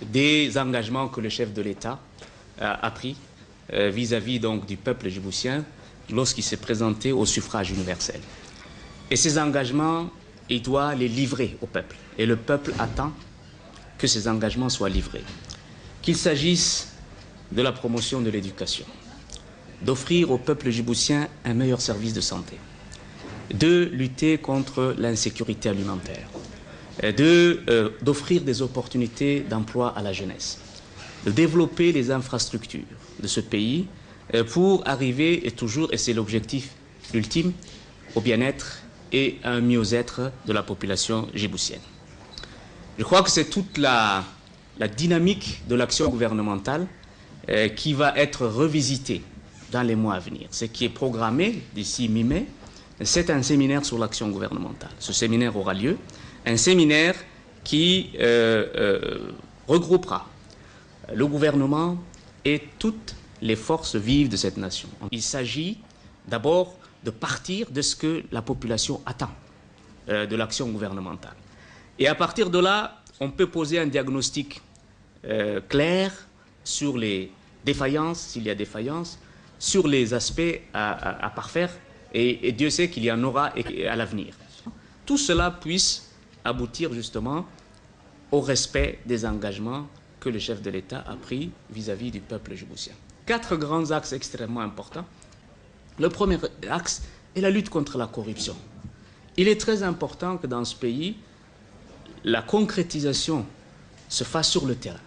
des engagements que le chef de l'État a pris vis-à-vis donc du peuple djiboutien lorsqu'il s'est présenté au suffrage universel. Et ces engagements, il doit les livrer au peuple. Et le peuple attend que ces engagements soient livrés. Qu'il s'agisse de la promotion de l'éducation, d'offrir au peuple djiboutien un meilleur service de santé, de lutter contre l'insécurité alimentaire, d'offrir des opportunités d'emploi à la jeunesse, de développer les infrastructures de ce pays pour arriver, et c'est l'objectif ultime, au bien-être et à un mieux-être de la population djiboutienne. Je crois que c'est toute la dynamique de l'action gouvernementale qui va être revisitée dans les mois à venir. Ce qui est programmé d'ici mi-mai, c'est un séminaire sur l'action gouvernementale. Ce séminaire aura lieu, un séminaire qui regroupera le gouvernement et toutes les forces vives de cette nation. Il s'agit d'abord de partir de ce que la population attend de l'action gouvernementale. Et à partir de là, on peut poser un diagnostic clair sur les défaillances, s'il y a défaillances, sur les aspects à parfaire, et Dieu sait qu'il y en aura à l'avenir. Tout cela puisse aboutir justement au respect des engagements que le chef de l'État a pris vis-à-vis du peuple djiboutien. 4 grands axes extrêmement importants. Le premier axe est la lutte contre la corruption. Il est très important que dans ce pays, la concrétisation se fasse sur le terrain.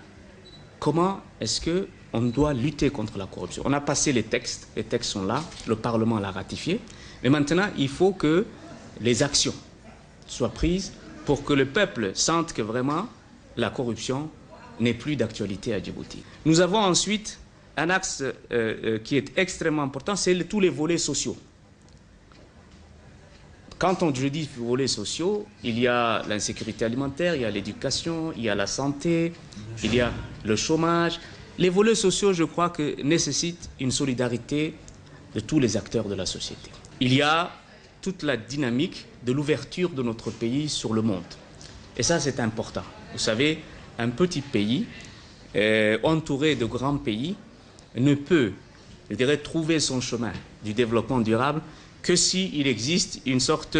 Comment est-ce qu'on doit lutter contre la corruption? On a passé les textes sont là, le Parlement l'a ratifié, mais maintenant il faut que les actions soient prises pour que le peuple sente que vraiment la corruption n'est plus d'actualité à Djibouti. Nous avons ensuite un axe qui est extrêmement important, c'est tous les volets sociaux. Quand je dis volets sociaux, il y a l'insécurité alimentaire, il y a l'éducation, il y a la santé, il y a le chômage. Les volets sociaux, je crois, que nécessitent une solidarité de tous les acteurs de la société. Il y a toute la dynamique de l'ouverture de notre pays sur le monde. Et ça, c'est important. Vous savez, un petit pays entouré de grands pays ne peut, je dirais, trouver son chemin du développement durable que s'il existe une sorte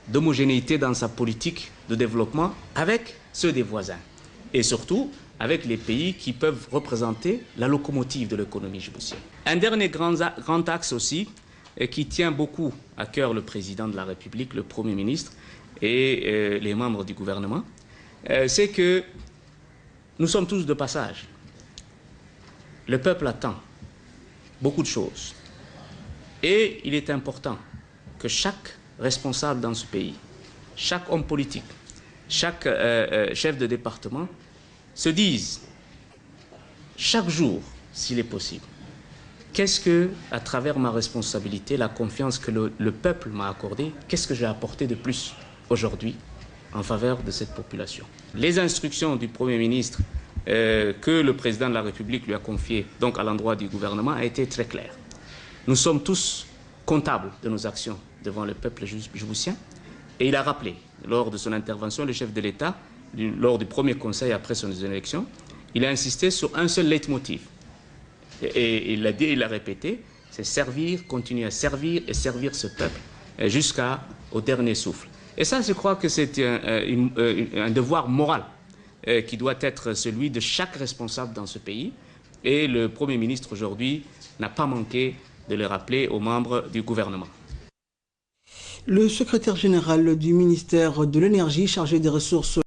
d'homogénéité dans sa politique de développement avec ceux des voisins. Et surtout, avec les pays qui peuvent représenter la locomotive de l'économie djiboutienne. Un dernier grand axe aussi, qui tient beaucoup à cœur le président de la République, le Premier ministre et les membres du gouvernement, c'est que nous sommes tous de passage. Le peuple attend beaucoup de choses. Et il est important que chaque responsable dans ce pays, chaque homme politique, chaque chef de département se dise chaque jour, s'il est possible, qu'est-ce que, à travers ma responsabilité, la confiance que le peuple m'a accordée, qu'est-ce que j'ai apporté de plus aujourd'hui en faveur de cette population. Les instructions du Premier ministre que le président de la République lui a confiées, donc à l'endroit du gouvernement, a été très claires. Nous sommes tous comptables de nos actions devant le peuple djiboutien. Et il a rappelé, lors de son intervention, le chef de l'État, lors du premier conseil après son élection, il a insisté sur un seul leitmotiv. Et il l'a dit, il l'a répété, c'est servir, continuer à servir et servir ce peuple jusqu'au dernier souffle. Et ça, je crois que c'est un devoir moral qui doit être celui de chaque responsable dans ce pays. Et le Premier ministre aujourd'hui n'a pas manqué de le rappeler aux membres du gouvernement. Le secrétaire général du ministère de l'Énergie chargé des ressources